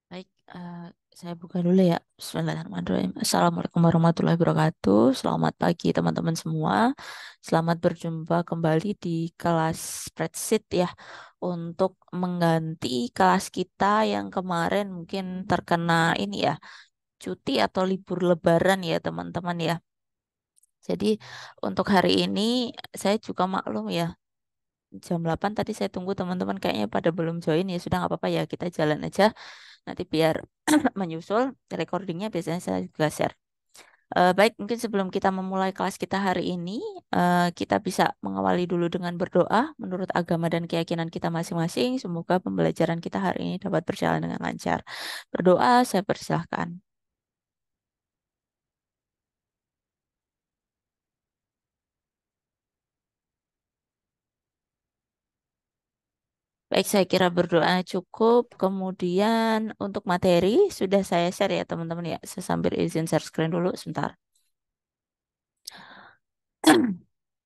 Baik, saya buka dulu ya. Bismillahirrahmanirrahim. Assalamualaikum warahmatullahi wabarakatuh. Selamat pagi teman-teman semua. Selamat berjumpa kembali di kelas spreadsheet ya. Untuk mengganti kelas kita yang kemarin mungkin terkena ini ya, cuti atau libur lebaran ya teman-teman ya. Jadi untuk hari ini saya juga maklum ya. Jam 8 tadi saya tunggu teman-teman kayaknya pada belum join ya sudah nggak apa-apa ya kita jalan aja nanti biar menyusul recordingnya biasanya saya juga share. Baik, mungkin sebelum kita memulai kelas kita hari ini, kita bisa mengawali dulu dengan berdoa menurut agama dan keyakinan kita masing-masing. Semoga pembelajaran kita hari ini dapat berjalan dengan lancar. Berdoa, saya persilahkan. Baik, saya kira berdoa cukup. Kemudian untuk materi sudah saya share ya teman-teman ya. Saya sambil izin share screen dulu sebentar.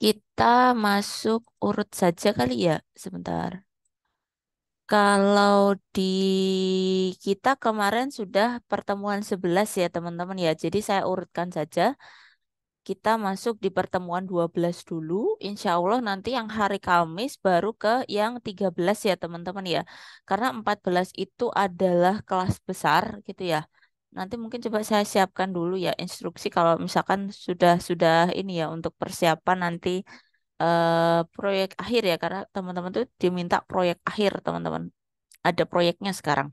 Kita masuk urut saja kali ya, sebentar. Kalau di kita kemarin sudah pertemuan 11 ya teman-teman ya. Jadi saya urutkan saja. Kita masuk di pertemuan 12 dulu. Insya Allah nanti yang hari Kamis baru ke yang 13 ya teman-teman ya. Karena 14 itu adalah kelas besar gitu ya. Nanti mungkin coba saya siapkan dulu ya instruksi kalau misalkan sudah ini ya untuk persiapan nanti proyek akhir ya karena teman-teman tuh diminta proyek akhir teman-teman. Ada proyeknya sekarang.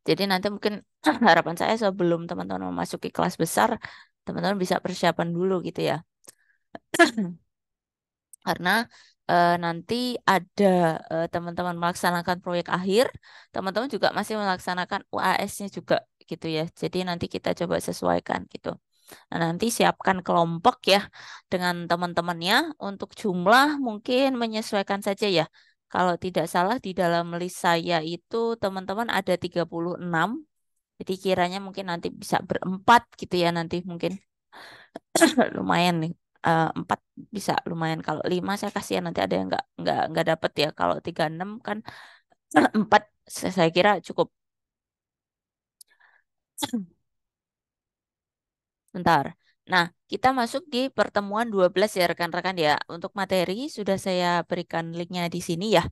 Jadi nanti mungkin harapan saya sebelum teman-teman memasuki kelas besar, teman-teman bisa persiapan dulu gitu ya. Karena nanti ada teman-teman melaksanakan proyek akhir, teman-teman juga masih melaksanakan UAS-nya juga gitu ya. Jadi nanti kita coba sesuaikan gitu. Nah, nanti siapkan kelompok ya dengan teman-temannya untuk jumlah mungkin menyesuaikan saja ya. Kalau tidak salah di dalam list saya itu teman-teman ada 36. Jadi kiranya mungkin nanti bisa berempat gitu ya nanti mungkin lumayan nih. Empat bisa lumayan. Kalau lima saya kasihan nanti ada yang nggak dapet ya. Kalau 36 kan empat saya kira cukup. Bentar. Nah, kita masuk di pertemuan 12 ya rekan-rekan ya. Untuk materi sudah saya berikan linknya di sini ya.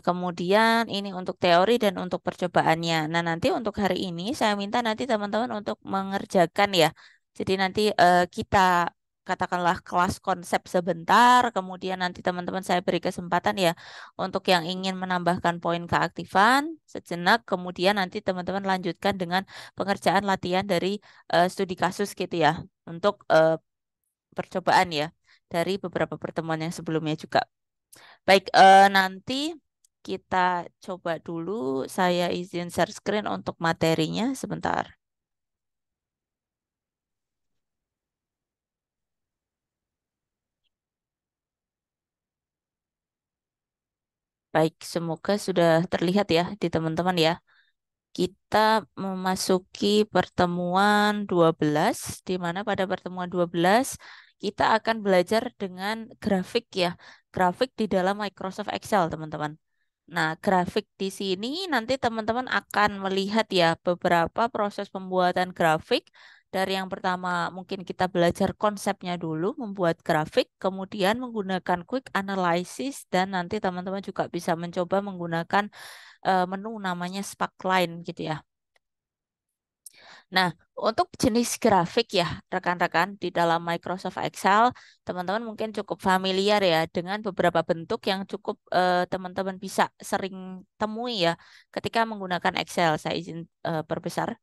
Kemudian ini untuk teori dan untuk percobaannya. Nah, nanti untuk hari ini saya minta nanti teman-teman untuk mengerjakan ya. Jadi nanti kita katakanlah kelas konsep sebentar, kemudian nanti teman-teman saya beri kesempatan ya untuk yang ingin menambahkan poin keaktifan sejenak, kemudian nanti teman-teman lanjutkan dengan pengerjaan latihan dari studi kasus gitu ya untuk percobaan ya dari beberapa pertemuan yang sebelumnya juga. Baik, nanti kita coba dulu. Saya izin share screen untuk materinya sebentar. Baik, semoga sudah terlihat ya di teman-teman ya. Kita memasuki pertemuan 12, di mana pada pertemuan 12 kita akan belajar dengan grafik ya. Grafik di dalam Microsoft Excel, teman-teman. Nah, grafik di sini nanti teman-teman akan melihat ya beberapa proses pembuatan grafik. Dari yang pertama mungkin kita belajar konsepnya dulu, membuat grafik, kemudian menggunakan quick analysis dan nanti teman-teman juga bisa mencoba menggunakan menu namanya Sparkline gitu ya. Nah, untuk jenis grafik ya, rekan-rekan di dalam Microsoft Excel, teman-teman mungkin cukup familiar ya dengan beberapa bentuk yang cukup teman-teman bisa sering temui ya ketika menggunakan Excel. Saya izin perbesar.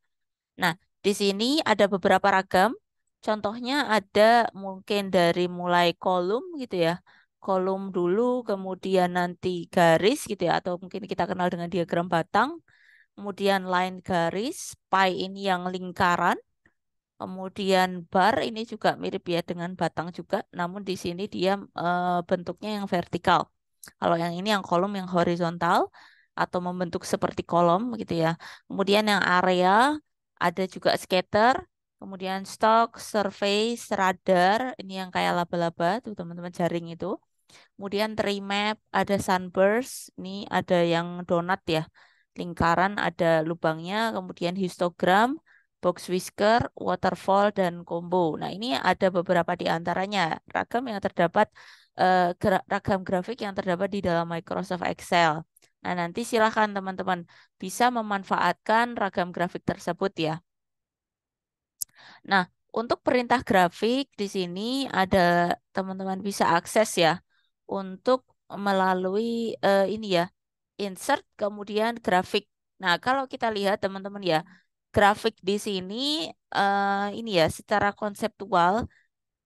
Nah, di sini ada beberapa ragam. Contohnya ada mungkin dari mulai kolom gitu ya. Kolom dulu, kemudian nanti garis gitu ya, atau mungkin kita kenal dengan diagram batang. Kemudian line garis, pie ini yang lingkaran. Kemudian bar ini juga mirip ya dengan batang juga, namun di sini dia bentuknya yang vertikal. Kalau yang ini yang kolom yang horizontal atau membentuk seperti kolom gitu ya. Kemudian yang area ada juga scatter, kemudian stock, surface, radar, ini yang kayak laba-laba tuh teman-teman jaring itu. Kemudian tree map, ada sunburst, ini ada yang donat ya. lingkaran ada lubangnya, kemudian histogram, box whisker, waterfall, dan combo. Nah, ini ada beberapa di antaranya ragam grafik yang terdapat di dalam Microsoft Excel. Nah, nanti silakan teman-teman bisa memanfaatkan ragam grafik tersebut ya. Nah, untuk perintah grafik di sini ada teman-teman bisa akses ya untuk melalui ini ya, insert kemudian grafik. Nah, kalau kita lihat teman-teman ya, grafik di sini ini ya secara konseptual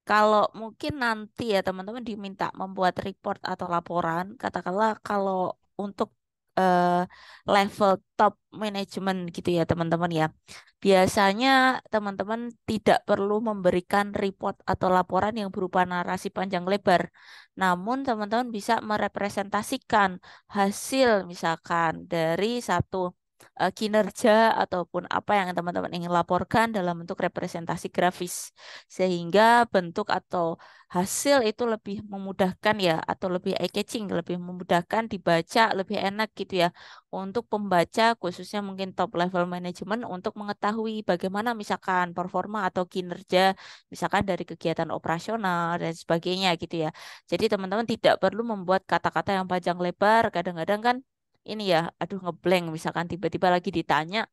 kalau mungkin nanti ya teman-teman diminta membuat report atau laporan, katakanlah kalau untuk eh, level top manajemen gitu ya teman-teman ya. Biasanya teman-teman tidak perlu memberikan report atau laporan yang berupa narasi panjang lebar. Namun teman-teman bisa merepresentasikan hasil misalkan dari satu kinerja ataupun apa yang teman-teman ingin laporkan dalam bentuk representasi grafis sehingga bentuk atau hasil itu lebih memudahkan ya atau lebih eye-catching, lebih memudahkan dibaca, lebih enak gitu ya untuk pembaca khususnya mungkin top level management untuk mengetahui bagaimana misalkan performa atau kinerja misalkan dari kegiatan operasional dan sebagainya gitu ya. Jadi teman-teman tidak perlu membuat kata-kata yang panjang lebar, kadang-kadang kan ini ya, aduh ngeblank misalkan tiba-tiba lagi ditanya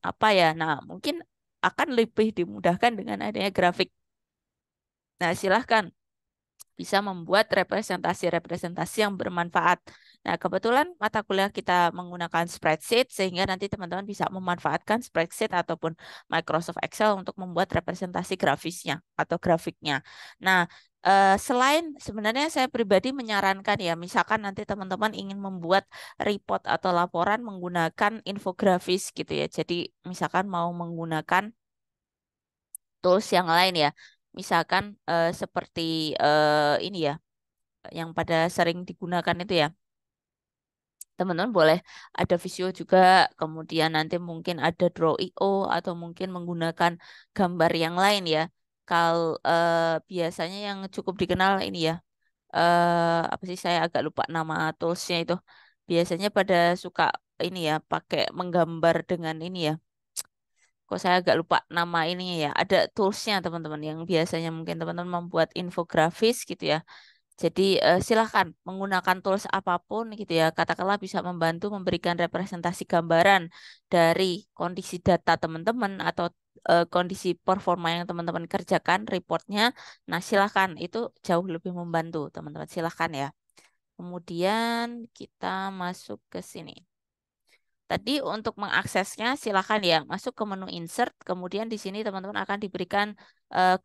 apa ya. Nah, mungkin akan lebih dimudahkan dengan adanya grafik. Nah, silahkan bisa membuat representasi-representasi yang bermanfaat. Nah, kebetulan mata kuliah kita menggunakan spreadsheet sehingga nanti teman-teman bisa memanfaatkan spreadsheet ataupun Microsoft Excel untuk membuat representasi grafisnya atau grafiknya. Nah, selain sebenarnya saya pribadi menyarankan ya, misalkan nanti teman-teman ingin membuat report atau laporan menggunakan infografis gitu ya. Jadi, misalkan mau menggunakan tools yang lain ya. Misalkan seperti ini ya yang pada sering digunakan itu ya. Teman-teman boleh ada Visio juga, kemudian nanti mungkin ada Draw.io atau mungkin menggunakan gambar yang lain ya. Biasanya yang cukup dikenal ini ya. Apa sih saya agak lupa nama toolsnya itu. Biasanya pada suka ini ya pakai menggambar dengan ini ya. Kok saya agak lupa nama ininya ya. Ada toolsnya teman-teman yang biasanya mungkin teman-teman membuat infografis gitu ya. Jadi silahkan menggunakan tools apapun gitu ya. Katakanlah bisa membantu memberikan representasi gambaran dari kondisi data teman-teman atau kondisi performa yang teman-teman kerjakan, reportnya. Nah silahkan itu jauh lebih membantu teman-teman. Silahkan ya. Kemudian kita masuk ke sini. Tadi untuk mengaksesnya silahkan ya masuk ke menu insert. Kemudian di sini teman-teman akan diberikan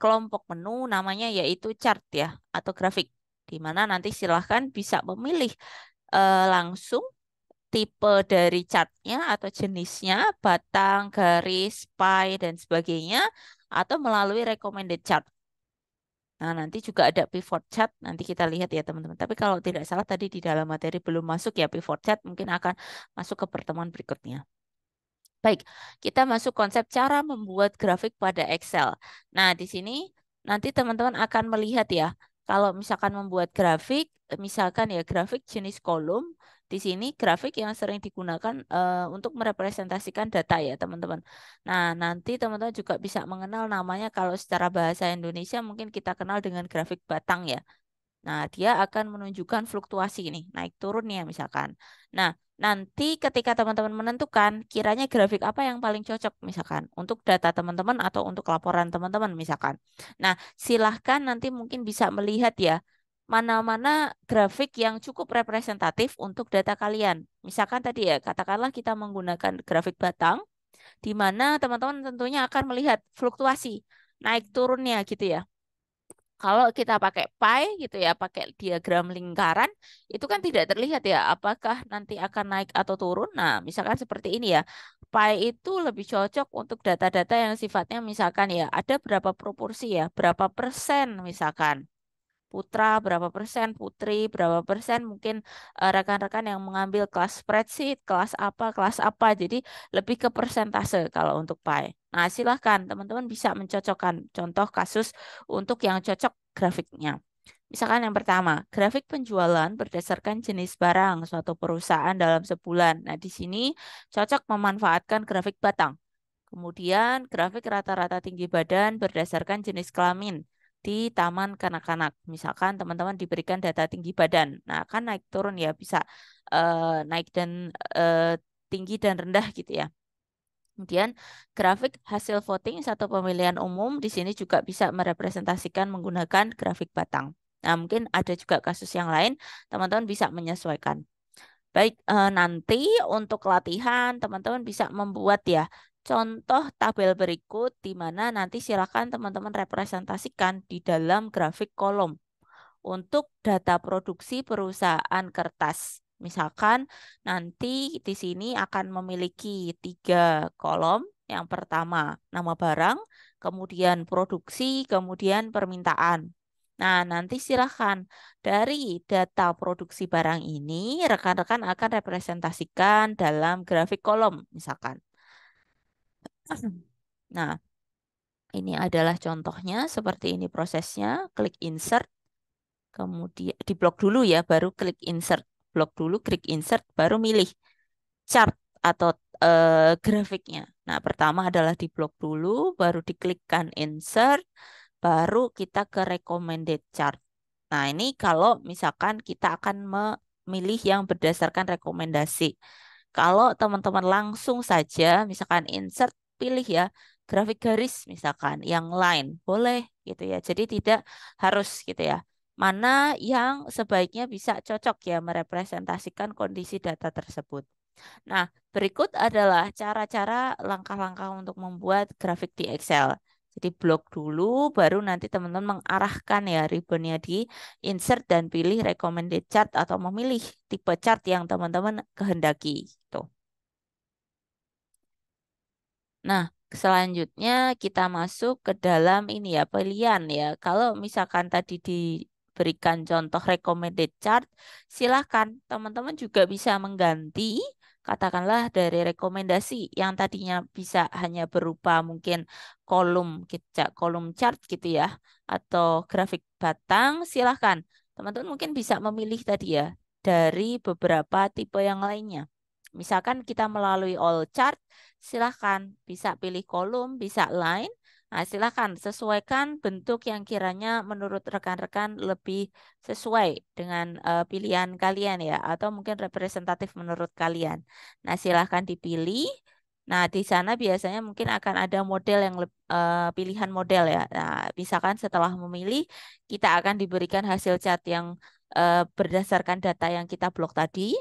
kelompok menu namanya yaitu chart ya atau grafik. Di mana nanti silahkan bisa memilih langsung tipe dari chartnya atau jenisnya, batang, garis, pie, dan sebagainya. Atau melalui recommended chart. Nah, nanti juga ada pivot chart, nanti kita lihat ya teman-teman. Tapi kalau tidak salah tadi di dalam materi belum masuk ya pivot chart, mungkin akan masuk ke pertemuan berikutnya. Baik, kita masuk konsep cara membuat grafik pada Excel. Nah, di sini nanti teman-teman akan melihat ya, kalau misalkan membuat grafik, misalkan ya grafik jenis kolom, di sini grafik yang sering digunakan untuk merepresentasikan data ya teman-teman. Nah, nanti teman-teman juga bisa mengenal namanya kalau secara bahasa Indonesia mungkin kita kenal dengan grafik batang ya. Nah, dia akan menunjukkan fluktuasi ini, naik turunnya misalkan. Nah, nanti ketika teman-teman menentukan kiranya grafik apa yang paling cocok misalkan untuk data teman-teman atau untuk laporan teman-teman misalkan. Nah, silahkan nanti mungkin bisa melihat ya mana-mana grafik yang cukup representatif untuk data kalian. Misalkan tadi ya, katakanlah kita menggunakan grafik batang di mana teman-teman tentunya akan melihat fluktuasi naik turunnya gitu ya. Kalau kita pakai pie gitu ya, pakai diagram lingkaran, itu kan tidak terlihat ya apakah nanti akan naik atau turun. Nah, misalkan seperti ini ya. Pie itu lebih cocok untuk data-data yang sifatnya misalkan ya ada berapa proporsi ya, berapa persen misalkan. Putra berapa persen, putri berapa persen, mungkin rekan-rekan yang mengambil kelas spreadsheet, kelas apa. Jadi lebih ke persentase kalau untuk PAI. Nah, silahkan teman-teman bisa mencocokkan contoh kasus untuk yang cocok grafiknya. Misalkan yang pertama, grafik penjualan berdasarkan jenis barang suatu perusahaan dalam sebulan. Nah, di sini cocok memanfaatkan grafik batang. Kemudian grafik rata-rata tinggi badan berdasarkan jenis kelamin di taman kanak-kanak. Misalkan teman-teman diberikan data tinggi badan. Nah, kan naik turun ya bisa naik dan eh, tinggi dan rendah gitu ya. Kemudian grafik hasil voting satu pemilihan umum di sini juga bisa merepresentasikan menggunakan grafik batang. Nah, mungkin ada juga kasus yang lain, teman-teman bisa menyesuaikan. Baik, nanti untuk latihan teman-teman bisa membuat ya contoh tabel berikut di mana nanti silakan teman-teman representasikan di dalam grafik kolom untuk data produksi perusahaan kertas. Misalkan nanti di sini akan memiliki 3 kolom. Yang pertama nama barang, kemudian produksi, kemudian permintaan. Nah, nanti silahkan dari data produksi barang ini rekan-rekan akan representasikan dalam grafik kolom, misalkan. Nah, ini adalah contohnya, seperti ini prosesnya. Klik insert. Kemudian di blok dulu ya, baru klik insert. Blok dulu, klik insert, baru milih chart atau grafiknya. Nah, pertama adalah di blok dulu, baru diklikkan insert, baru kita ke recommended chart. Nah, ini kalau misalkan kita akan memilih yang berdasarkan rekomendasi. Kalau teman-teman langsung saja, misalkan insert, pilih ya grafik garis misalkan, yang line, boleh gitu ya. Jadi tidak harus gitu ya. Mana yang sebaiknya bisa cocok ya merepresentasikan kondisi data tersebut. Nah, berikut adalah cara-cara langkah-langkah untuk membuat grafik di Excel. Jadi blok dulu, baru nanti teman-teman mengarahkan ya ribbonnya di insert dan pilih recommended chart atau memilih tipe chart yang teman-teman kehendaki. Gitu. Nah, selanjutnya kita masuk ke dalam ini ya, pilihan ya. Kalau misalkan tadi diberikan contoh recommended chart, silahkan teman-teman juga bisa mengganti, katakanlah dari rekomendasi yang tadinya bisa hanya berupa mungkin kolom kolom chart gitu ya, atau grafik batang, silahkan. Teman-teman mungkin bisa memilih tadi ya dari beberapa tipe yang lainnya. Misalkan kita melalui all chart, silahkan bisa pilih kolom, bisa line. Nah, silahkan sesuaikan bentuk yang kiranya menurut rekan-rekan lebih sesuai dengan pilihan kalian ya, atau mungkin representatif menurut kalian. Nah, silahkan dipilih. Nah, di sana biasanya mungkin akan ada model yang pilihan model ya. Nah, misalkan setelah memilih, kita akan diberikan hasil cat yang berdasarkan data yang kita blok tadi.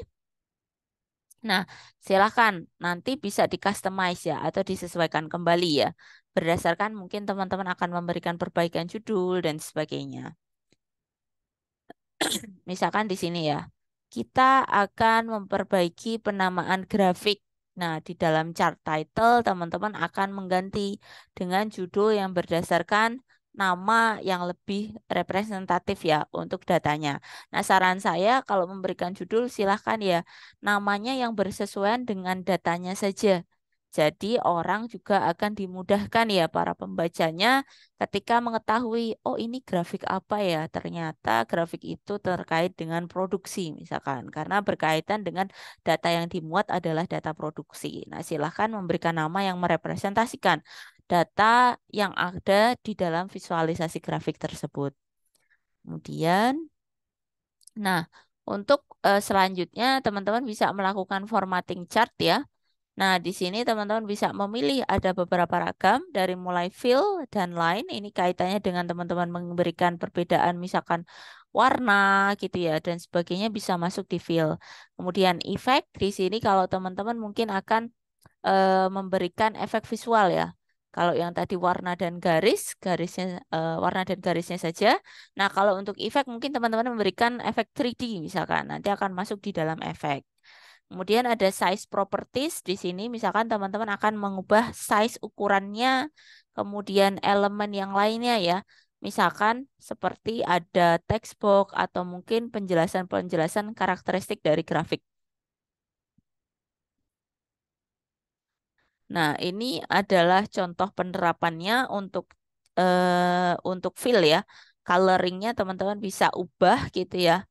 Nah, silakan nanti bisa di-customize ya atau disesuaikan kembali ya. Berdasarkan mungkin teman-teman akan memberikan perbaikan judul dan sebagainya. Misalkan di sini ya, kita akan memperbaiki penamaan grafik. Nah, di dalam chart title, teman-teman akan mengganti dengan judul yang berdasarkan nama yang lebih representatif ya untuk datanya. Nah, saran saya kalau memberikan judul silahkan ya namanya yang bersesuaian dengan datanya saja. Jadi orang juga akan dimudahkan ya para pembacanya ketika mengetahui, oh ini grafik apa ya? Ternyata grafik itu terkait dengan produksi misalkan, karena berkaitan dengan data yang dimuat adalah data produksi. Nah, silahkan memberikan nama yang merepresentasikan data yang ada di dalam visualisasi grafik tersebut. Kemudian, nah, untuk selanjutnya teman-teman bisa melakukan formatting chart ya. Nah, di sini teman-teman bisa memilih ada beberapa ragam dari mulai fill dan line. Ini kaitannya dengan teman-teman memberikan perbedaan misalkan warna gitu ya dan sebagainya bisa masuk di fill. Kemudian efek di sini kalau teman-teman mungkin akan memberikan efek visual ya. Kalau yang tadi warna dan garisnya warna dan garisnya saja. Nah, kalau untuk efek mungkin teman-teman memberikan efek 3D misalkan, nanti akan masuk di dalam efek. Kemudian ada size properties di sini, misalkan teman-teman akan mengubah size ukurannya, kemudian elemen yang lainnya ya. Misalkan seperti ada text box atau mungkin penjelasan-penjelasan karakteristik dari grafik. Nah, ini adalah contoh penerapannya untuk fill ya. coloringnya teman-teman bisa ubah gitu ya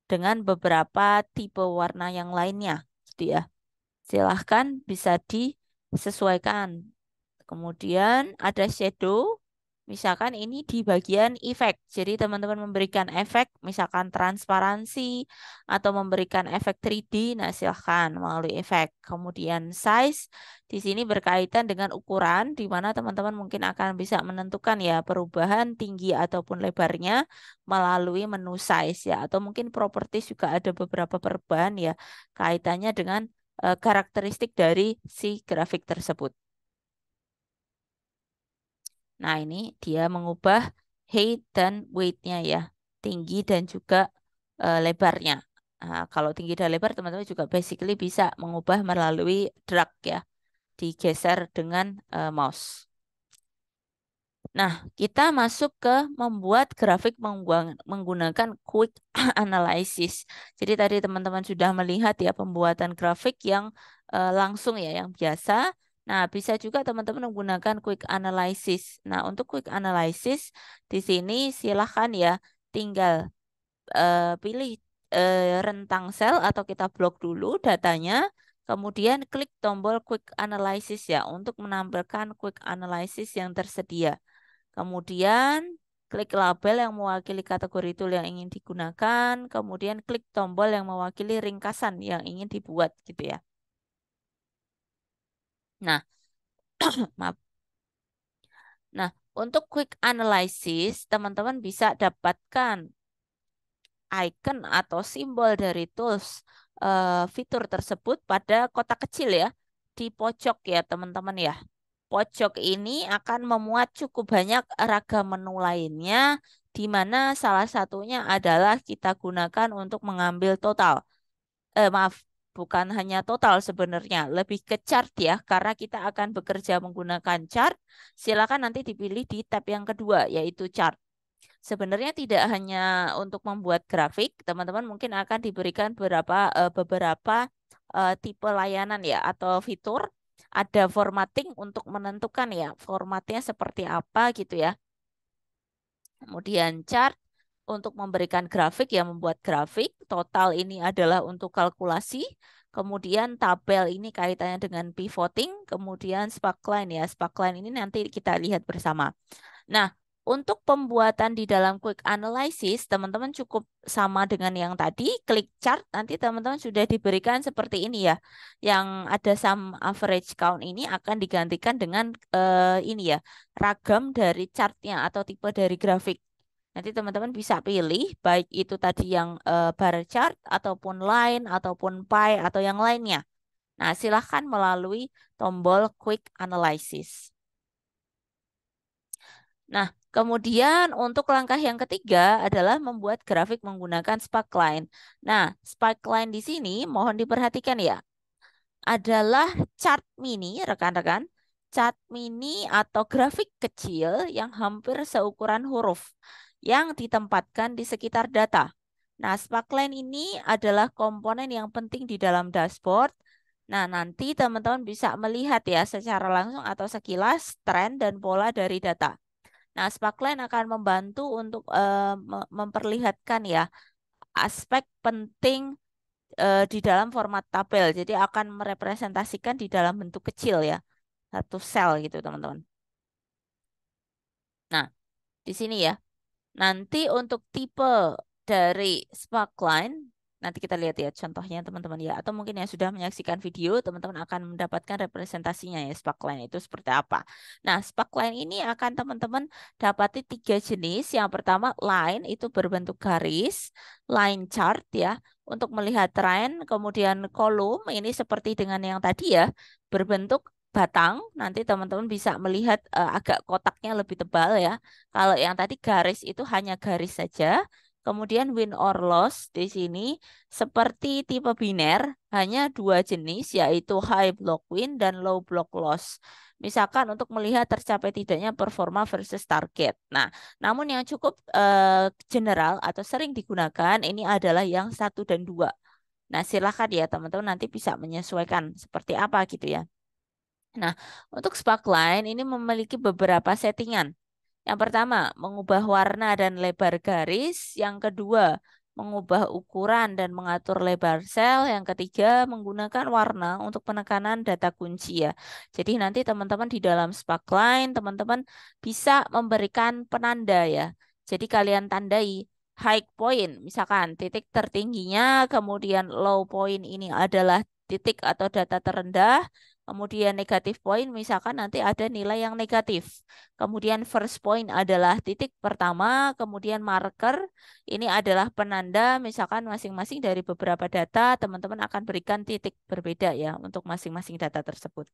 dengan beberapa tipe warna yang lainnya gitu ya. Silahkan bisa disesuaikan. Kemudian ada shadow. Misalkan ini di bagian efek. Jadi teman-teman memberikan efek, misalkan transparansi atau memberikan efek 3D. Nah, silahkan melalui efek. Kemudian size di sini berkaitan dengan ukuran, di mana teman-teman mungkin akan bisa menentukan ya perubahan tinggi ataupun lebarnya melalui menu size ya. Atau mungkin properties juga ada beberapa perubahan ya kaitannya dengan karakteristik dari si grafik tersebut. Nah, ini dia mengubah height dan weight-nya ya, tinggi dan juga lebarnya. Nah, kalau tinggi dan lebar, teman-teman juga basically bisa mengubah melalui drag ya, digeser dengan mouse. Nah, kita masuk ke membuat grafik menggunakan quick analysis. Jadi tadi teman-teman sudah melihat ya pembuatan grafik yang langsung ya, yang biasa. Nah, bisa juga teman-teman menggunakan quick analysis. Nah, untuk quick analysis di sini silahkan ya tinggal pilih rentang sel atau kita blok dulu datanya. Kemudian klik tombol quick analysis ya untuk menampilkan quick analysis yang tersedia. Kemudian klik label yang mewakili kategori tool yang ingin digunakan. Kemudian klik tombol yang mewakili ringkasan yang ingin dibuat gitu ya. Nah, maaf. Nah, untuk quick analysis, teman-teman bisa dapatkan icon atau simbol dari tools fitur tersebut pada kotak kecil ya di pojok ya teman-teman ya. Pojok ini akan memuat cukup banyak ragam menu lainnya, di mana salah satunya adalah kita gunakan untuk mengambil total. Maaf, bukan hanya total sebenarnya, lebih ke chart ya, karena kita akan bekerja menggunakan chart. Silakan nanti dipilih di tab yang kedua, yaitu chart. Sebenarnya tidak hanya untuk membuat grafik, teman-teman mungkin akan diberikan beberapa tipe layanan ya atau fitur. Ada formatting untuk menentukan ya formatnya seperti apa gitu ya. Kemudian chart untuk memberikan grafik ya membuat grafik. Total ini adalah untuk kalkulasi. Kemudian tabel ini kaitannya dengan pivoting. Kemudian sparkline ya. Sparkline ini nanti kita lihat bersama. Nah, untuk pembuatan di dalam quick analysis, teman-teman cukup sama dengan yang tadi, klik chart, nanti teman-teman sudah diberikan seperti ini ya. Yang ada sum average count ini akan digantikan dengan ini ya, ragam dari chartnya atau tipe dari grafik. Nanti teman-teman bisa pilih, baik itu tadi yang bar chart, ataupun line, ataupun pie, atau yang lainnya. Nah, silahkan melalui tombol quick analysis. Nah, kemudian untuk langkah yang ketiga adalah membuat grafik menggunakan sparkline. Nah, sparkline di sini mohon diperhatikan ya, adalah chart mini, rekan-rekan. Chart mini atau grafik kecil yang hampir seukuran huruf yang ditempatkan di sekitar data. Nah, sparkline ini adalah komponen yang penting di dalam dashboard. Nah, nanti teman-teman bisa melihat ya secara langsung atau sekilas tren dan pola dari data. Nah, Sparkline akan membantu untuk memperlihatkan ya aspek penting di dalam format tabel. Jadi akan merepresentasikan di dalam bentuk kecil ya, satu sel gitu teman-teman. Nah, di sini ya. Nanti untuk tipe dari Sparkline, nanti kita lihat ya contohnya teman-teman ya. Atau mungkin yang sudah menyaksikan video, teman-teman akan mendapatkan representasinya ya Sparkline itu seperti apa. Nah, Sparkline ini akan teman-teman dapati tiga jenis. Yang pertama line itu berbentuk garis, line chart ya untuk melihat tren. Kemudian kolom ini seperti dengan yang tadi ya berbentuk batang. Nanti teman-teman bisa melihat agak kotaknya lebih tebal ya. Kalau yang tadi garis itu hanya garis saja. Kemudian win or loss di sini seperti tipe biner hanya dua jenis yaitu high block win dan low block loss. Misalkan untuk melihat tercapai tidaknya performa versus target. Nah, namun yang cukup general atau sering digunakan ini adalah yang satu dan dua. Nah, silakan ya teman-teman nanti bisa menyesuaikan seperti apa gitu ya. Nah, untuk Sparkline ini memiliki beberapa settingan. Yang pertama, mengubah warna dan lebar garis. Yang kedua, mengubah ukuran dan mengatur lebar sel. Yang ketiga, menggunakan warna untuk penekanan data kunci ya. Jadi nanti teman-teman di dalam Sparkline, teman-teman bisa memberikan penanda ya. Jadi kalian tandai high point, misalkan titik tertingginya, kemudian low point ini adalah titik atau data terendah, kemudian negatif point, misalkan nanti ada nilai yang negatif. Kemudian first point adalah titik pertama, kemudian marker ini adalah penanda, misalkan masing-masing dari beberapa data, teman-teman akan berikan titik berbeda ya untuk masing-masing data tersebut.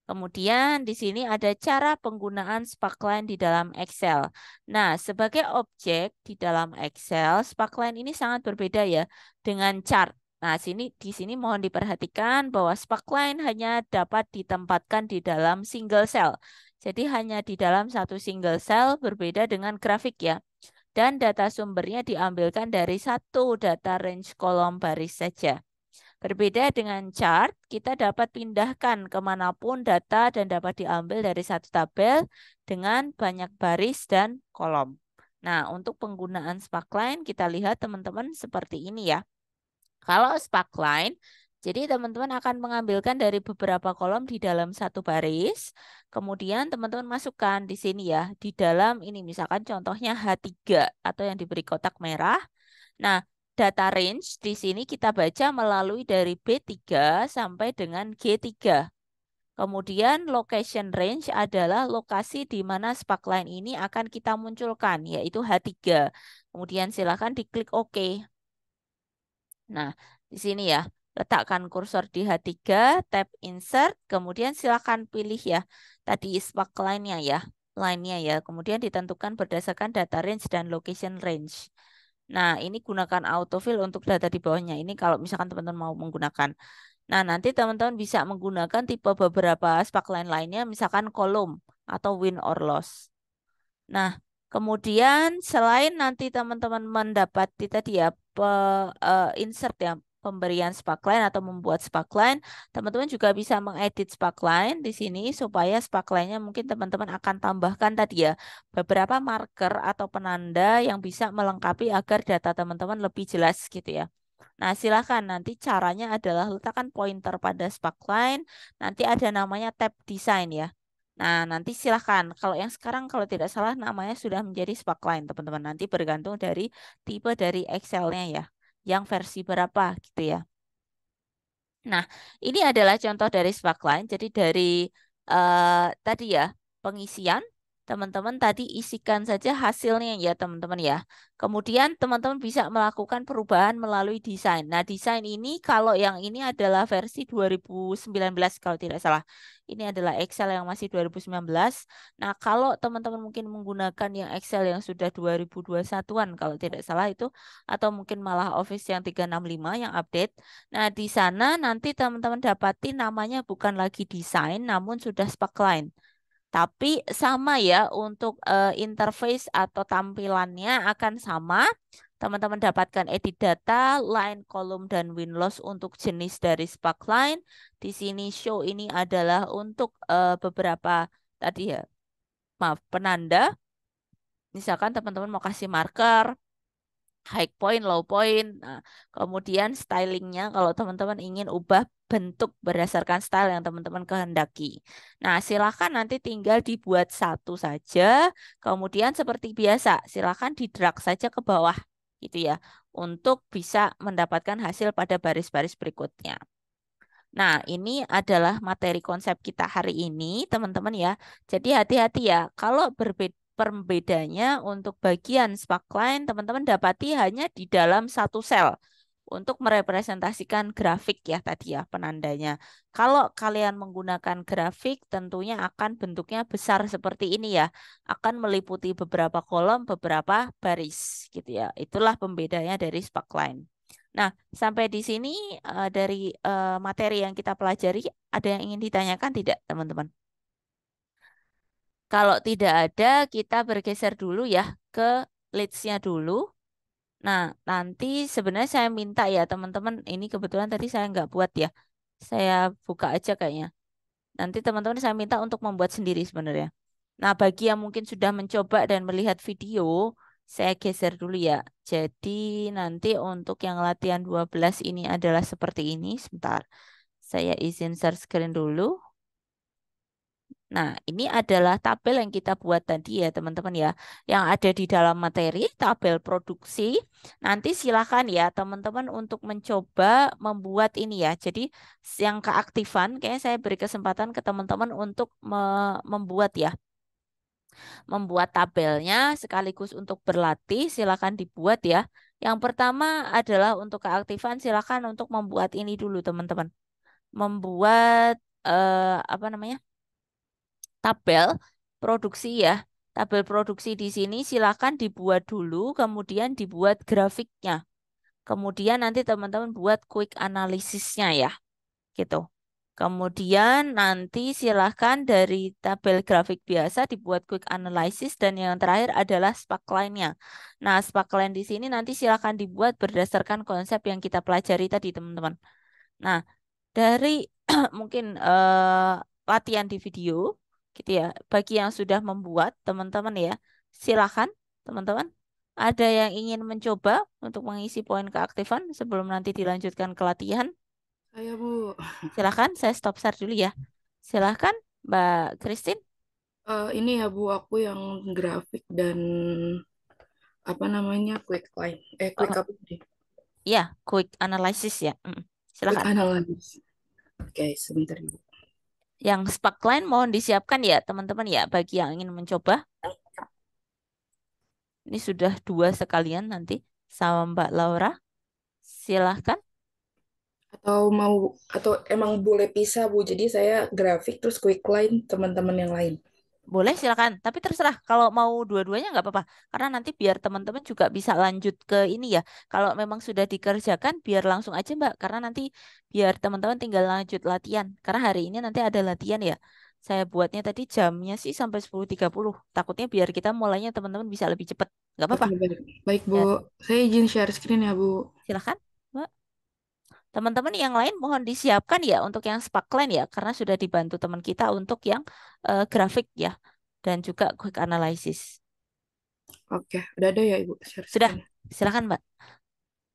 Kemudian di sini ada cara penggunaan Sparkline di dalam Excel. Nah, sebagai objek di dalam Excel, Sparkline ini sangat berbeda ya dengan chart. Nah, di sini mohon diperhatikan bahwa Sparkline hanya dapat ditempatkan di dalam single cell. Jadi hanya di dalam satu single cell, berbeda dengan grafik ya. Dan data sumbernya diambilkan dari satu data range kolom baris saja. Berbeda dengan chart, kita dapat pindahkan kemanapun data dan dapat diambil dari satu tabel dengan banyak baris dan kolom. Nah, untuk penggunaan Sparkline, kita lihat teman-teman seperti ini ya. Kalau Sparkline, jadi teman-teman akan mengambilkan dari beberapa kolom di dalam satu baris, kemudian teman-teman masukkan di sini ya, di dalam ini misalkan contohnya H3 atau yang diberi kotak merah. Nah, data range di sini kita baca melalui dari B3 sampai dengan G3. Kemudian location range adalah lokasi di mana sparkline ini akan kita munculkan, yaitu H3. Kemudian silakan diklik OK. Nah, di sini ya, letakkan kursor di H3, tap Insert, kemudian silakan pilih ya, tadi sparkline-nya ya, line-nya ya. Kemudian ditentukan berdasarkan data range dan location range. Nah, ini gunakan autofill untuk data di bawahnya. Ini kalau misalkan teman-teman mau menggunakan. Nah, nanti teman-teman bisa menggunakan tipe beberapa sparkline lainnya, misalkan kolom atau win or loss. Nah, kemudian selain nanti teman-teman mendapati tadi ya, insert ya, pemberian sparkline atau membuat sparkline, teman-teman juga bisa mengedit sparkline di sini supaya sparkline-nya mungkin teman-teman akan tambahkan tadi ya, beberapa marker atau penanda yang bisa melengkapi agar data teman-teman lebih jelas gitu ya. Nah, silakan nanti caranya adalah letakkan pointer pada sparkline, nanti ada namanya tab design ya. Nah, nanti silahkan. Kalau yang sekarang kalau tidak salah namanya sudah menjadi Sparkline, teman-teman. Nanti bergantung dari tipe dari Excel-nya ya. Yang versi berapa gitu ya. Nah, ini adalah contoh dari Sparkline. Jadi dari tadi ya, pengisian, teman-teman tadi isikan saja hasilnya ya, teman-teman ya. Kemudian teman-teman bisa melakukan perubahan melalui desain. Nah, desain ini kalau yang ini adalah versi 2019 kalau tidak salah. Ini adalah Excel yang masih 2019. Nah, kalau teman-teman mungkin menggunakan yang Excel yang sudah 2021-an kalau tidak salah itu, atau mungkin malah Office yang 365 yang update. Nah, di sana nanti teman-teman dapati namanya bukan lagi desain, namun sudah Sparkline. Tapi sama ya untuk interface atau tampilannya akan sama. Teman-teman dapatkan edit data, line, kolom, dan win loss untuk jenis dari Sparkline. Di sini show ini adalah untuk beberapa tadi ya, maaf, penanda. Misalkan teman-teman mau kasih marker, high point, low point. Nah, kemudian stylingnya kalau teman-teman ingin ubah bentuk berdasarkan style yang teman-teman kehendaki. Nah, silakan nanti tinggal dibuat satu saja. Kemudian seperti biasa, silakan di drag saja ke bawah gitu ya untuk bisa mendapatkan hasil pada baris-baris berikutnya. Nah, ini adalah materi konsep kita hari ini, teman-teman ya. Jadi hati-hati ya, kalau perbedaannya untuk bagian sparkline, teman-teman dapati hanya di dalam satu sel untuk merepresentasikan grafik ya tadi ya penandanya. Kalau kalian menggunakan grafik, tentunya akan bentuknya besar seperti ini ya, akan meliputi beberapa kolom, beberapa baris gitu ya. Itulah pembedanya dari sparkline. Nah, sampai di sini dari materi yang kita pelajari, ada yang ingin ditanyakan tidak, teman-teman? Kalau tidak ada, kita bergeser dulu ya ke leads-nya dulu. Nah, nanti sebenarnya saya minta ya, teman-teman, ini kebetulan tadi saya nggak buat ya. Saya buka aja kayaknya. Nanti teman-teman saya minta untuk membuat sendiri sebenarnya. Nah, bagi yang mungkin sudah mencoba dan melihat video, saya geser dulu ya. Jadi nanti untuk yang latihan 12 ini adalah seperti ini. Sebentar, saya izin share screen dulu. Nah, ini adalah tabel yang kita buat tadi ya, teman-teman ya. Yang ada di dalam materi, tabel produksi. Nanti silakan ya, teman-teman untuk mencoba membuat ini ya. Jadi, yang keaktifan, kayaknya saya beri kesempatan ke teman-teman untuk membuat ya. Membuat tabelnya sekaligus untuk berlatih, silakan dibuat ya. Yang pertama adalah untuk keaktifan, silakan untuk membuat ini dulu, teman-teman. Membuat, apa namanya? Tabel produksi ya. Tabel produksi di sini silakan dibuat dulu, kemudian dibuat grafiknya. Kemudian nanti teman-teman buat quick analisisnya ya, gitu. Kemudian nanti silahkan dari tabel grafik biasa dibuat quick analysis dan yang terakhir adalah sparkline-nya. Nah, sparkline di sini nanti silahkan dibuat berdasarkan konsep yang kita pelajari tadi, teman-teman. Nah, dari mungkin latihan di video gitu ya. Bagi yang sudah membuat teman-teman ya, silakan teman-teman. Ada yang ingin mencoba untuk mengisi poin keaktifan sebelum nanti dilanjutkan ke latihan? Saya Bu, Silakan, saya stop share dulu ya. Silakan, Mbak Christine. Ini ya Bu, aku yang grafik dan apa namanya quick line, quick Oh, apa sih? ya, quick analysis ya. Quick Silakan. analysis. Oke, sebentar Ibu. Yang sparkline mohon disiapkan ya, teman-teman ya, bagi yang ingin mencoba. Ini sudah dua sekalian nanti sama Mbak Laura. Silahkan. Atau mau atau emang boleh pisah Bu. Jadi saya grafik terus quick line teman-teman yang lain. Boleh silakan. Tapi terserah kalau mau dua-duanya nggak apa-apa. Karena nanti biar teman-teman juga bisa lanjut ke ini ya. Kalau memang sudah dikerjakan biar langsung aja Mbak. Karena nanti biar teman-teman tinggal lanjut latihan. Karena hari ini nanti ada latihan ya. Saya buatnya tadi jamnya sih sampai 10.30. Takutnya biar kita mulainya teman-teman bisa lebih cepat. Nggak Oke, apa-apa. baik. Baik Bu. Ya, Saya izin share screen ya Bu. silakan. Mbak. Teman-teman yang lain mohon disiapkan ya untuk yang sparkline ya. Karena sudah dibantu teman kita untuk yang grafik ya. Dan juga quick analysis. Oke, udah ada ya Ibu share Sudah, screen. silakan Mbak.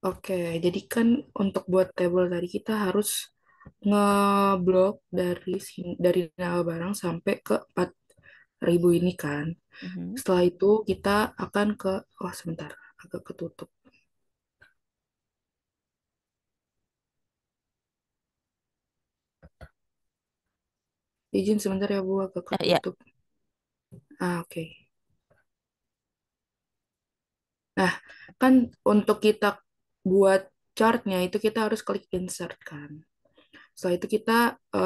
Oke, jadi kan untuk buat table tadi kita harus ngeblok dari nama barang sampai ke 4.000 ini kan. Mhm. Setelah itu kita akan ke, oh sebentar, agak ketutup. Izin sebentar ya Bu, agak Ya. ketutup. Oke. Nah, kan untuk kita buat chartnya itu kita harus klik insert kan. Setelah itu kita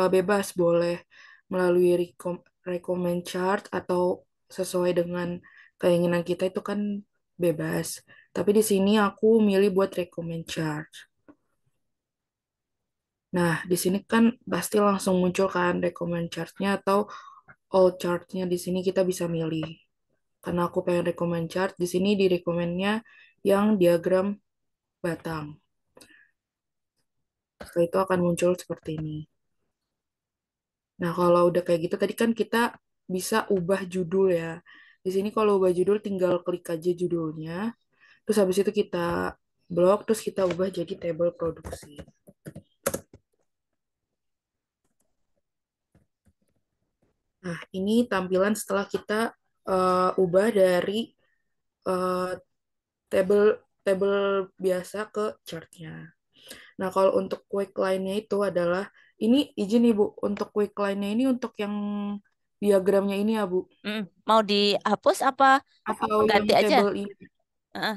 bebas boleh melalui recommend chart atau sesuai dengan keinginan kita itu kan bebas. Tapi di sini aku milih buat recommend chart. Nah, di sini kan pasti langsung muncul kan recommend chartnya atau all chartnya di sini kita bisa milih. Karena aku pengen recommend chart, di sini di recommendnya yang diagram batang. Setelah itu akan muncul seperti ini. Nah, kalau udah kayak gitu, tadi kan kita bisa ubah judul ya. Di sini kalau ubah judul tinggal klik aja judulnya. Terus habis itu kita blok, terus kita ubah jadi table produksi. Nah, ini tampilan setelah kita ubah dari eh, table table biasa ke chartnya. Nah, kalau untuk quick line-nya itu adalah, ini izin Ibu, untuk quick line-nya ini untuk yang diagramnya ini ya Bu, Mau dihapus apa atau yang ganti aja? table ini,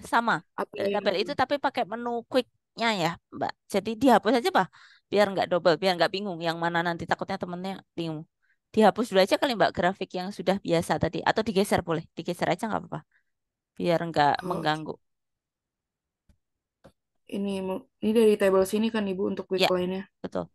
Sama. atau Dari yang tabel itu tapi pakai menu quicknya ya, Mbak. Jadi dihapus aja, Pak. Biar nggak double, biar nggak bingung yang mana nanti takutnya temennya bingung. Dihapus dulu aja kali Mbak grafik yang sudah biasa tadi. Atau digeser boleh. Digeser aja nggak apa-apa. Biar nggak oh, mengganggu. ini dari table sini kan Ibu untuk quick Ya, line-nya. betul.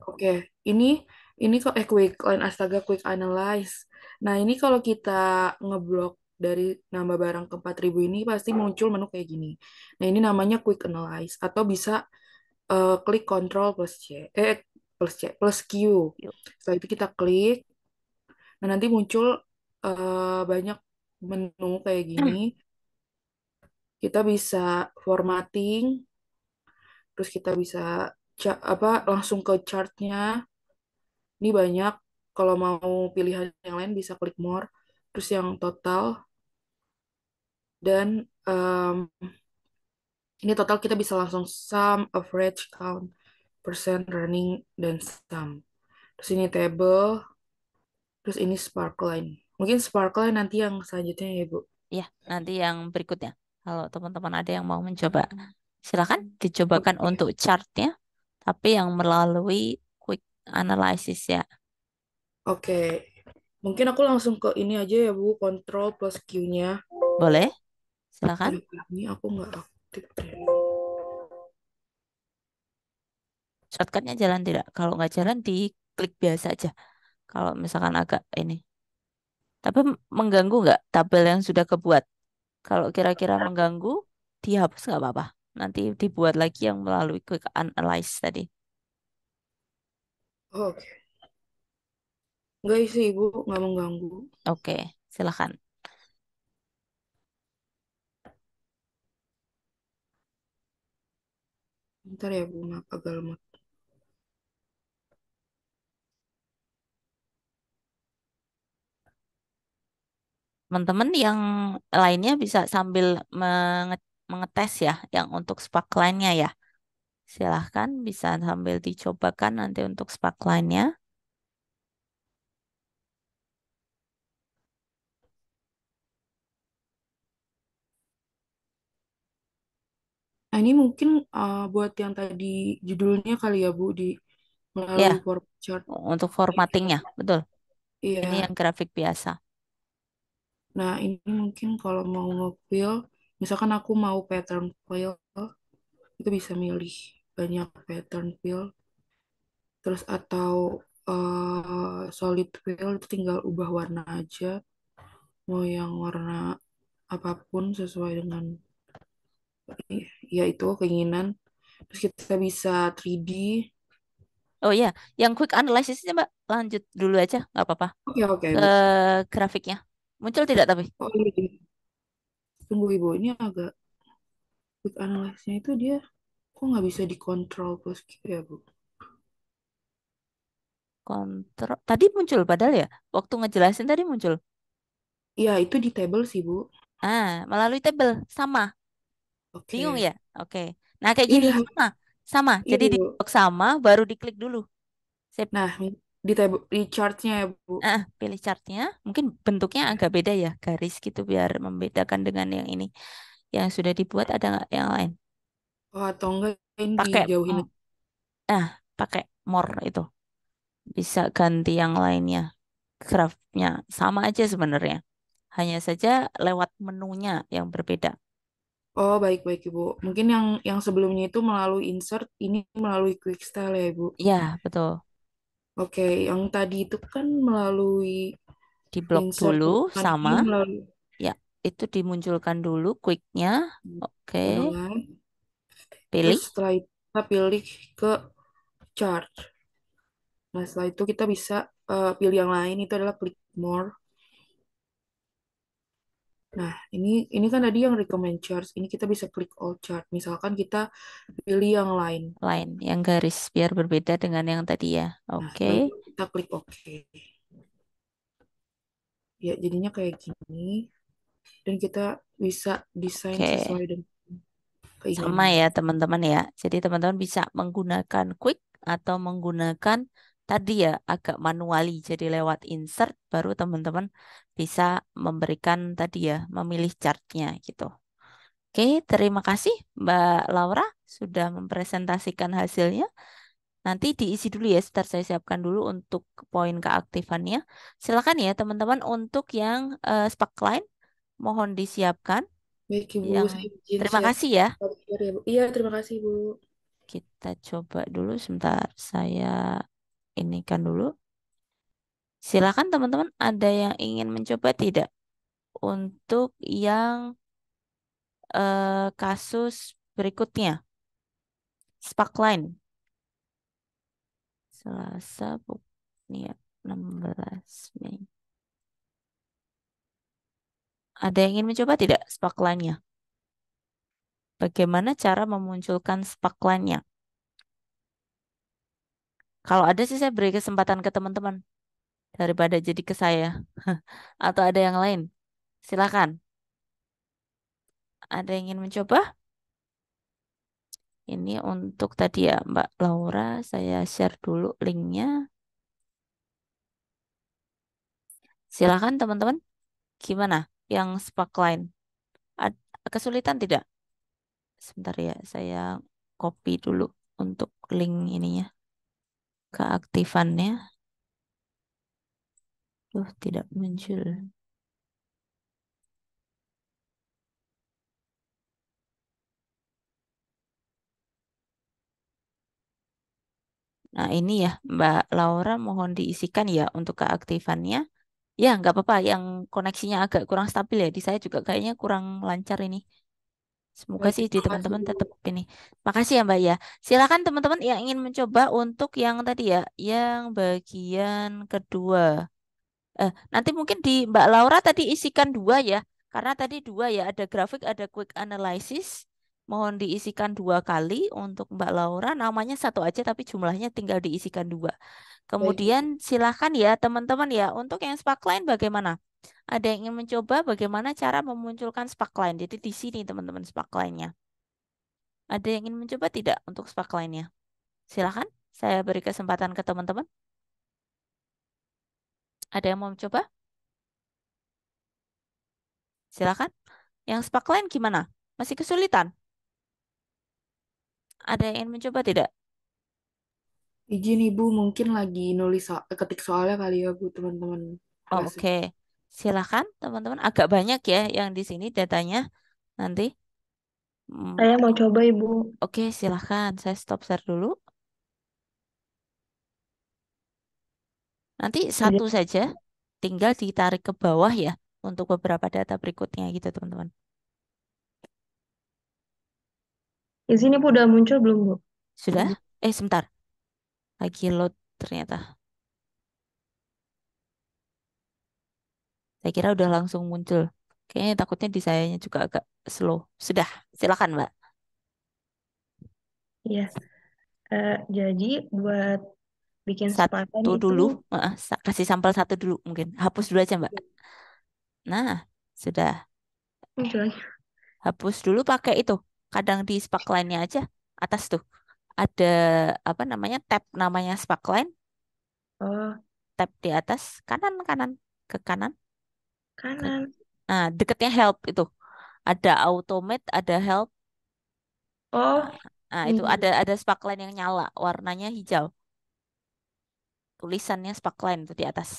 Oke, ini ini kok quick line astaga quick analyze. Nah, ini kalau kita ngeblok dari nambah barang ke 4.000 ini pasti muncul menu kayak gini. Nah, ini namanya quick analyze atau bisa klik Ctrl plus C plus Q. Yuk. Setelah itu kita klik, nah nanti muncul banyak menu kayak gini, kita bisa formatting, terus kita bisa langsung ke chartnya. Ini banyak. Kalau mau pilihan yang lain bisa klik more. Terus yang total dan ini total kita bisa langsung sum, average, count, percent, running, dan sum. Terus ini table, terus ini sparkline. Mungkin sparkline nanti yang selanjutnya ya, Bu. Ya, nanti yang berikutnya. Kalau teman-teman ada yang mau mencoba, silakan dicobakan Oke. untuk chartnya, tapi yang melalui quick analysis ya. Oke. Mungkin aku langsung ke ini aja ya, Bu. Control plus Q-nya. Boleh? Silakan. Ini aku nggak aktif deh. Shortcutnya jalan tidak? Kalau nggak jalan, diklik biasa aja. Kalau misalkan agak ini. Tapi mengganggu nggak tabel yang sudah kebuat? Kalau kira-kira mengganggu, dihapus nggak apa-apa. Nanti dibuat lagi yang melalui quick analysis tadi. Oh, oke. Nggak sih, Ibu. Nggak mengganggu. Oke, silakan. Bentar ya, Bu. Maaf, agak lemot. Teman-teman yang lainnya bisa sambil mengetes ya, yang untuk spark line-nya ya. Silahkan bisa sambil dicobakan nanti untuk spark line-nya. Nah, ini mungkin buat yang tadi judulnya kali ya, Bu, di Ya, melalui form chart. untuk formattingnya, betul. Ini Iya. yang grafik biasa. Nah, ini mungkin kalau mau nge-fill, misalkan aku mau pattern fill, itu bisa milih banyak pattern fill. Terus atau solid fill itu tinggal ubah warna aja. Mau yang warna apapun sesuai dengan ya itu keinginan. Terus kita bisa 3D. Oh iya, yang quick analysis-nya Mbak, lanjut dulu aja, nggak apa-apa. Oke, oke, Ke Bu. grafiknya. Muncul tidak tapi? Oh iya, iya. Tunggu Ibu, ini agak quick analysis-nya itu dia kok nggak bisa dikontrol plus gitu ya, Bu? Kontrol. Tadi muncul padahal ya. Waktu ngejelasin tadi muncul. Iya, itu di table sih, Bu. Ah, melalui tabel. Sama. Bingung Oke. ya? Oke. Nah, kayak gini. Iya, Sama. Sama. iya, Jadi di Bu. blok sama, baru diklik dulu. Saya Nah, di table di chartnya ya, Bu. pilih chartnya. Mungkin bentuknya agak beda ya. Garis gitu biar membedakan dengan yang ini. Yang sudah dibuat ada nggak yang lain? Oh, atau enggak ini Pakai, dijauhin. ah, pakai more itu. Bisa ganti yang lainnya. Graphnya sama aja sebenarnya. Hanya saja lewat menunya yang berbeda. Oh, baik-baik, Ibu. Mungkin yang sebelumnya itu melalui insert, ini melalui quick style ya, Ibu. Ya, betul. Oke, yang tadi itu kan melalui Di blok insert, dulu Bu. Kan sama. ini melalui Ya, itu dimunculkan dulu quicknya. Oke, ulangan. Terus pilih setelah itu kita pilih ke chart. Nah, setelah itu kita bisa pilih yang lain, itu adalah klik more. Nah, ini kan tadi yang recommend charts. Ini kita bisa klik all chart. Misalkan kita pilih yang lain. lain yang garis biar berbeda dengan yang tadi ya. Nah, Oke, setelah itu kita klik OK. Ya, jadinya kayak gini. Dan kita bisa desain oke. sesuai dengan Sama keinginan. ya teman-teman ya. Jadi teman-teman bisa menggunakan quick atau menggunakan tadi ya agak manuali. Jadi lewat insert baru teman-teman bisa memberikan tadi ya memilih chartnya gitu. Oke, terima kasih Mbak Laura sudah mempresentasikan hasilnya. Nanti diisi dulu ya, sebentar saya siapkan dulu untuk poin keaktifannya. Silakan ya teman-teman untuk yang Sparkline mohon disiapkan. Baik, Ibu. Yang Saya izin terima share kasih ya. share ya, Bu. Iya, terima kasih, Bu. Kita coba dulu sebentar. Saya ini kan dulu. Silakan teman-teman, ada yang ingin mencoba tidak untuk yang kasus berikutnya, Sparkline. Selasa, ini ya, 16 Mei. Ada yang ingin mencoba tidak sparkline-nya? Bagaimana cara memunculkan sparkline-nya? Kalau ada sih saya beri kesempatan ke teman-teman daripada jadi ke saya. Atau ada yang lain? Silakan. Ada yang ingin mencoba? Ini untuk tadi ya Mbak Laura, saya share dulu linknya. Silakan teman-teman. Gimana yang sparkline? Ad- Kesulitan tidak? Sebentar ya, saya copy dulu untuk link ininya, keaktifannya. Tidak muncul. Nah, ini ya, Mbak Laura mohon diisikan ya untuk keaktifannya. Ya, nggak apa-apa. Yang koneksinya agak kurang stabil ya. Di saya juga kayaknya kurang lancar ini. Semoga Baik, sih di makasih teman-teman Bu. tetap ini. Makasih ya Mbak ya. Silakan teman-teman yang ingin mencoba untuk yang tadi ya, yang bagian kedua. Nanti mungkin di Mbak Laura tadi isikan dua ya. Karena tadi dua ya, ada grafik, ada quick analysis. Mohon diisikan dua kali untuk Mbak Laura. Namanya satu aja tapi jumlahnya tinggal diisikan dua. Baik Bu. Kemudian silakan ya teman-teman ya. Untuk yang sparkline bagaimana? Ada yang ingin mencoba bagaimana cara memunculkan sparkline. Jadi di sini teman-teman sparkline-nya. Ada yang ingin mencoba tidak untuk sparkline-nya? Silakan. Saya beri kesempatan ke teman-teman. Ada yang mau mencoba? Silakan. Yang sparkline gimana? Masih kesulitan? Ada yang ingin mencoba tidak? Izin Ibu, mungkin lagi nulis ketik soalnya kali ya Bu, teman-teman Oh, kelasnya. oke. Silakan teman-teman. Agak banyak ya yang di sini datanya nanti. Hmm, Saya mau coba, Ibu. oke, silakan. Saya stop share dulu. Nanti Di satu saja, tinggal ditarik ke bawah ya untuk beberapa data berikutnya gitu teman-teman. di sini Bu udah muncul belum, Bu? Sudah? Lagi. Sebentar. Lagi load ternyata. Saya kira udah langsung muncul. Kayaknya takutnya di sayanya juga agak slow. Sudah, silakan Mbak. Iya. Jadi buat bikin Spartan Satu itu dulu, kasih sampel satu dulu mungkin. Hapus dulu aja Mbak. Nah, sudah. muncul lagi. Hapus dulu pakai itu. Kadang di sparkline-nya aja. Atas tuh. Ada apa namanya tab namanya sparkline. Oh, Tab di atas. Kanan, kanan. Ke kanan. Ke, kanan. nah, deketnya help itu. Ada automate, ada help. Oh, Nah, itu ini. ada sparkline yang nyala. Warnanya hijau. Tulisannya sparkline itu di atas.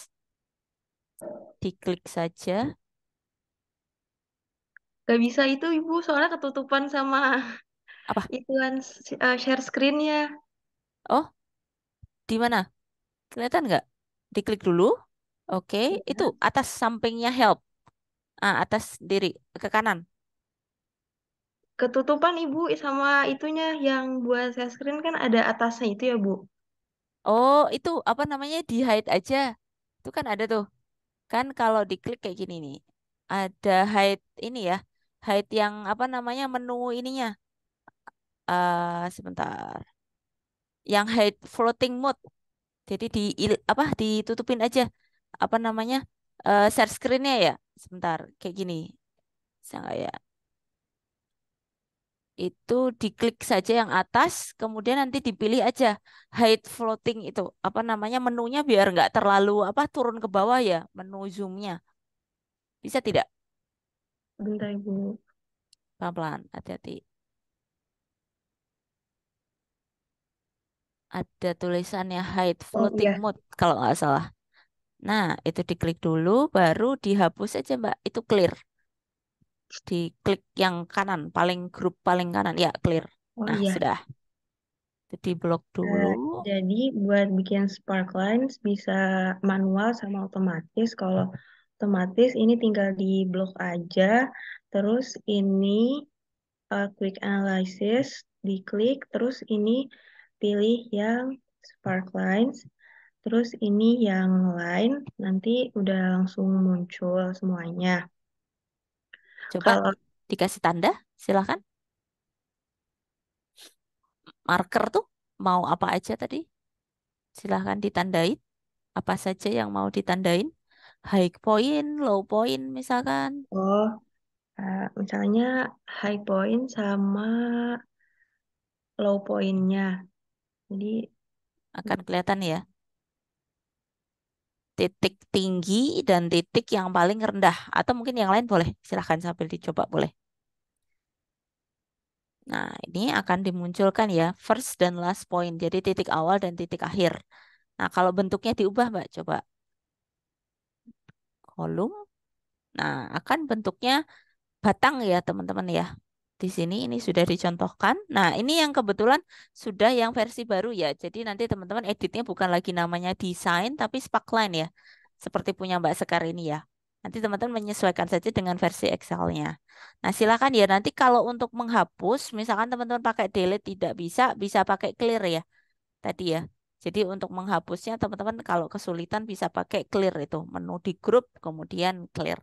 Diklik saja. Gak bisa itu, Ibu, soalnya ketutupan sama Apa? ituan share screen-nya. Oh, di mana? Kelihatan nggak? Diklik dulu. Oke, itu Ya. atas sampingnya help. Atas diri ke kanan. Ketutupan, Ibu, sama itunya yang buat share screen kan ada atasnya itu ya, Bu. Oh, itu apa namanya di hide aja. Itu kan ada tuh. Kan kalau diklik kayak gini nih. Ada hide ini ya. Hide yang apa namanya menu ininya. Sebentar. Yang hide floating mode. Jadi apa ditutupin aja. Apa namanya? Share screen-nya ya. Sebentar. Kayak gini. Saya itu diklik saja yang atas, kemudian nanti dipilih aja hide floating itu apa namanya menunya biar nggak terlalu apa turun ke bawah ya menu zoomnya bisa tidak Bentar, Ibu. pelan-pelan hati-hati ada tulisannya hide Oh, floating iya. mode kalau nggak salah. Nah itu diklik dulu baru dihapus aja Mbak itu clear diklik yang kanan paling grup paling kanan ya clear. Oh, Nah iya. sudah itu di blok Eh, dulu. jadi buat bikin Sparklines bisa manual sama otomatis. Kalau otomatis ini tinggal di blok aja. Terus ini quick analysis diklik. Terus ini pilih yang Sparklines. Terus ini yang lain nanti udah langsung muncul semuanya. Coba Kalau dikasih tanda, silakan. Marker tuh mau apa aja tadi? Silahkan ditandain. Apa saja yang mau ditandain? High point, low point misalkan. oh misalnya high point sama low pointnya. Jadi Akan kelihatan ya. Titik tinggi dan titik yang paling rendah. Atau mungkin yang lain boleh. Silahkan sambil dicoba boleh. Nah, ini akan dimunculkan ya. First dan last point. Jadi titik awal dan titik akhir. Nah, kalau bentuknya diubah, Mbak. Coba kolom. Nah, akan bentuknya batang ya, teman-teman ya. Di sini ini sudah dicontohkan. Nah, ini yang kebetulan sudah yang versi baru ya. Jadi nanti teman-teman editnya bukan lagi namanya desain, tapi sparkline ya. Seperti punya Mbak Sekar ini ya. Nanti teman-teman menyesuaikan saja dengan versi Excel-nya. Nah, silakan ya. Nanti kalau untuk menghapus, misalkan teman-teman pakai delete tidak bisa, bisa pakai clear ya. Tadi ya. Jadi untuk menghapusnya teman-teman kalau kesulitan bisa pakai clear itu. Menu di grup, kemudian clear.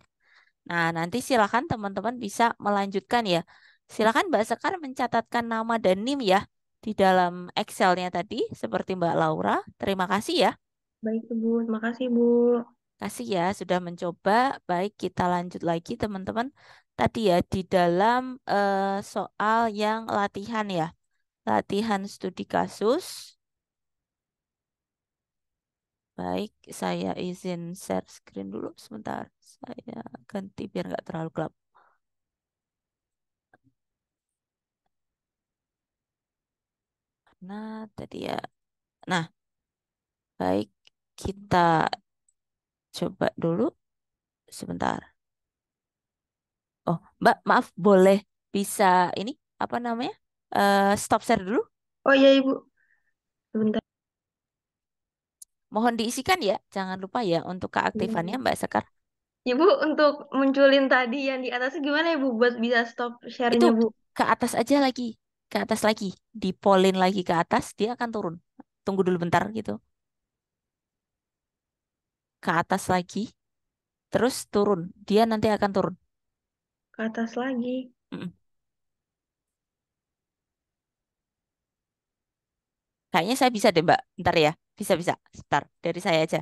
Nah, nanti silakan teman-teman bisa melanjutkan ya. Silakan Mbak Sekar mencatatkan nama dan NIM ya di dalam Excel-nya tadi seperti Mbak Laura. Terima kasih ya. baik Ibu, makasih Bu. Kasih ya sudah mencoba. Baik, kita lanjut lagi teman-teman. Tadi ya di dalam soal yang latihan ya. Latihan studi kasus. Baik, saya izin share screen dulu sebentar. Saya ganti biar nggak terlalu gelap. Nah, tadi ya. Nah, baik, kita coba dulu sebentar. Oh, Mbak, maaf, boleh bisa ini apa namanya? Stop share dulu. Oh iya Ibu, sebentar. Mohon diisikan ya. Jangan lupa ya untuk keaktifannya Iya. Mbak Sekar. Ibu untuk munculin tadi yang di atas gimana Ibu buat bisa stop Itu share-nya Bu? ke atas aja lagi. Ke atas lagi. Dipolin lagi ke atas, dia akan turun. Tunggu dulu bentar gitu. Ke atas lagi, terus turun. Dia nanti akan turun. Ke atas lagi. Mm-mm. Kayaknya saya bisa deh Mbak. Bentar ya. Bisa-bisa. Sebentar. Dari saya aja.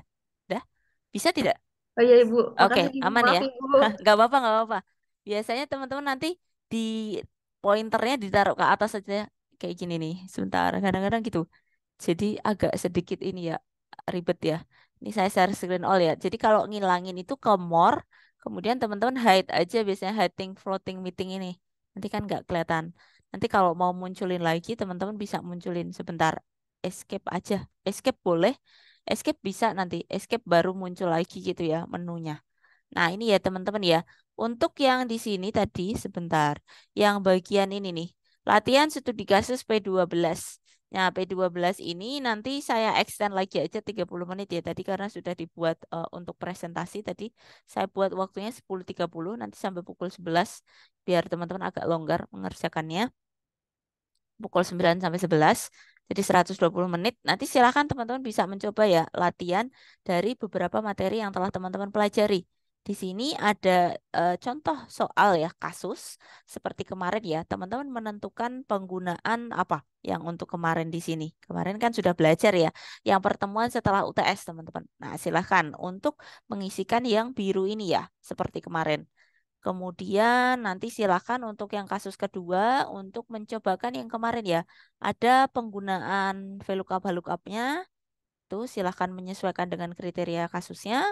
Udah? Bisa tidak? Oh iya Ibu, Oke, makasih Ibu. aman Maaf ya. Ibu. Nggak apa-apa, nggak apa-apa. Biasanya teman-teman nanti di pointernya ditaruh ke atas aja kayak gini nih. Sebentar, kadang-kadang gitu. Jadi agak sedikit ini ya, ribet ya. Ini saya share screen all ya. Jadi kalau ngilangin itu ke more, kemudian teman-teman hide aja biasanya hiding floating meeting ini. Nanti kan nggak kelihatan. Nanti kalau mau munculin lagi, teman-teman bisa munculin sebentar. Escape aja. Escape boleh. Escape bisa nanti. Escape baru muncul lagi gitu ya menunya. Nah, ini ya teman-teman ya. Untuk yang di sini tadi sebentar. Yang bagian ini nih. Latihan studi kasus P12. Nah, P12 ini nanti saya extend lagi aja 30 menit ya tadi karena sudah dibuat untuk presentasi tadi. Saya buat waktunya 10.30 nanti sampai pukul 11 biar teman-teman agak longgar mengerjakannya. Pukul 9 sampai 11. Jadi 120 menit. Nanti silakan teman-teman bisa mencoba ya latihan dari beberapa materi yang telah teman-teman pelajari. Di sini ada contoh soal ya kasus seperti kemarin ya. Teman-teman menentukan penggunaan apa yang untuk kemarin di sini. Kemarin kan sudah belajar ya. Yang pertemuan setelah UTS teman-teman. Nah, silahkan untuk mengisikan yang biru ini ya seperti kemarin. Kemudian nanti silakan untuk yang kasus kedua untuk mencobakan yang kemarin ya. Ada penggunaan VLOOKUP VLOOKUP-nya. Tuh silakan menyesuaikan dengan kriteria kasusnya.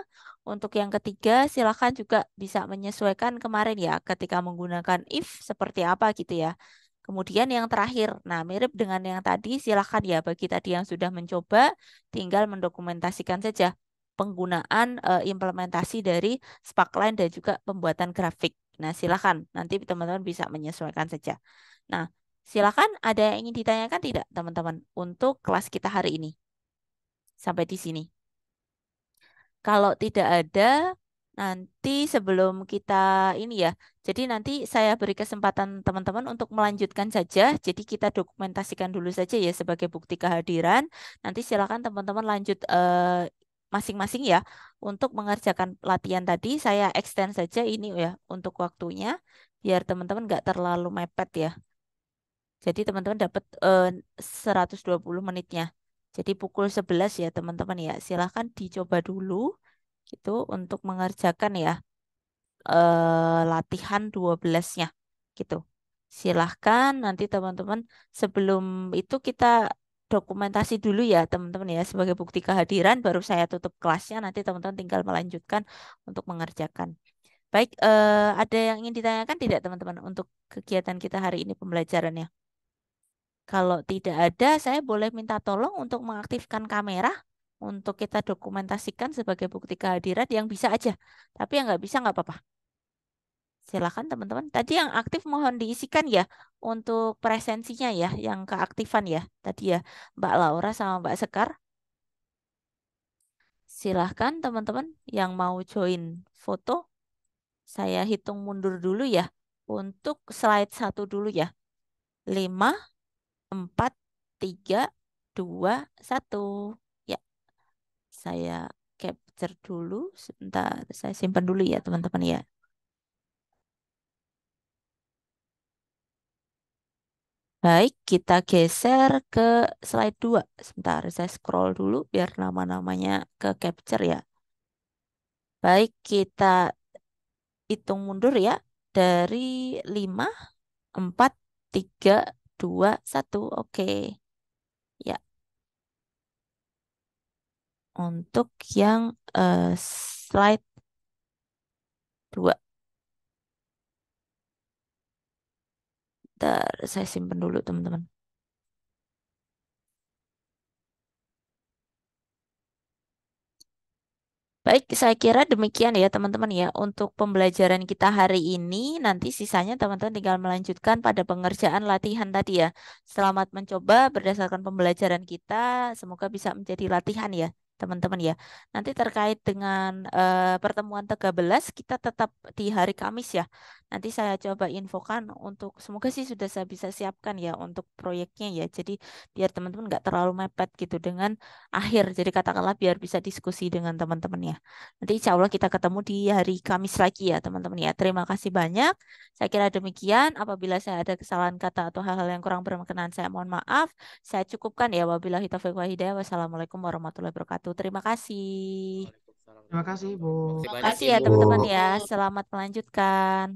Untuk yang ketiga silakan juga bisa menyesuaikan kemarin ya ketika menggunakan if seperti apa gitu ya. Kemudian yang terakhir, nah mirip dengan yang tadi silakan ya bagi tadi yang sudah mencoba tinggal mendokumentasikan saja penggunaan implementasi dari Sparkline dan juga pembuatan grafik. Nah, silakan nanti teman-teman bisa menyesuaikan saja. Nah, silakan ada yang ingin ditanyakan tidak teman-teman untuk kelas kita hari ini? Sampai di sini. Kalau tidak ada, nanti sebelum kita ini ya, jadi nanti saya beri kesempatan teman-teman untuk melanjutkan saja. Jadi kita dokumentasikan dulu saja ya sebagai bukti kehadiran. Nanti silakan teman-teman lanjut masing-masing ya untuk mengerjakan latihan tadi. Saya extend saja ini ya untuk waktunya biar teman-teman nggak terlalu mepet ya. Jadi teman-teman dapat 120 menitnya. Jadi pukul 11 ya teman-teman ya. Silahkan dicoba dulu gitu untuk mengerjakan ya latihan 12-nya gitu. Silahkan nanti teman-teman sebelum itu kita dokumentasi dulu ya teman-teman ya sebagai bukti kehadiran baru saya tutup kelasnya nanti teman-teman tinggal melanjutkan untuk mengerjakan. Baik, ada yang ingin ditanyakan tidak teman-teman untuk kegiatan kita hari ini pembelajarannya? Kalau tidak ada, saya boleh minta tolong untuk mengaktifkan kamera untuk kita dokumentasikan sebagai bukti kehadiran yang bisa aja. Tapi yang nggak bisa nggak apa-apa. Silakan teman-teman. Tadi yang aktif mohon diisikan ya untuk presensinya ya, yang keaktifan ya. Tadi ya Mbak Laura sama Mbak Sekar. Silahkan teman-teman yang mau join foto. Saya hitung mundur dulu ya untuk slide satu dulu ya. 5, 4, 3, 2, 1. Ya, saya capture dulu. Sebentar, saya simpan dulu ya teman-teman ya. Baik, kita geser ke slide 2. Sebentar, saya scroll dulu biar nama-namanya ke capture ya. Baik, kita hitung mundur ya. Dari 5, 4, 3, 2, 1. Oke. Ya, untuk yang slide 2. Bentar, saya simpan dulu teman-teman. Baik, saya kira demikian ya teman-teman ya untuk pembelajaran kita hari ini. Nanti sisanya teman-teman tinggal melanjutkan pada pengerjaan latihan tadi ya. Selamat mencoba berdasarkan pembelajaran kita. Semoga bisa menjadi latihan ya teman-teman ya. Nanti terkait dengan pertemuan 13 kita tetap di hari Kamis ya. Nanti saya coba infokan untuk semoga sih sudah saya bisa siapkan ya untuk proyeknya ya. Jadi biar teman-teman nggak terlalu mepet gitu dengan akhir. Jadi katakanlah biar bisa diskusi dengan teman-teman ya. Nanti insya Allah kita ketemu di hari Kamis lagi ya teman-teman ya. Terima kasih banyak. Saya kira demikian. Apabila saya ada kesalahan kata atau hal-hal yang kurang berkenan, saya mohon maaf. Saya cukupkan ya. Wabillahi taufiq wa hidayah. Wassalamualaikum warahmatullahi wabarakatuh. Terima kasih. Terima kasih, Bu. Terima Terima kasih kasih, ya Bu. teman-teman ya. Selamat melanjutkan.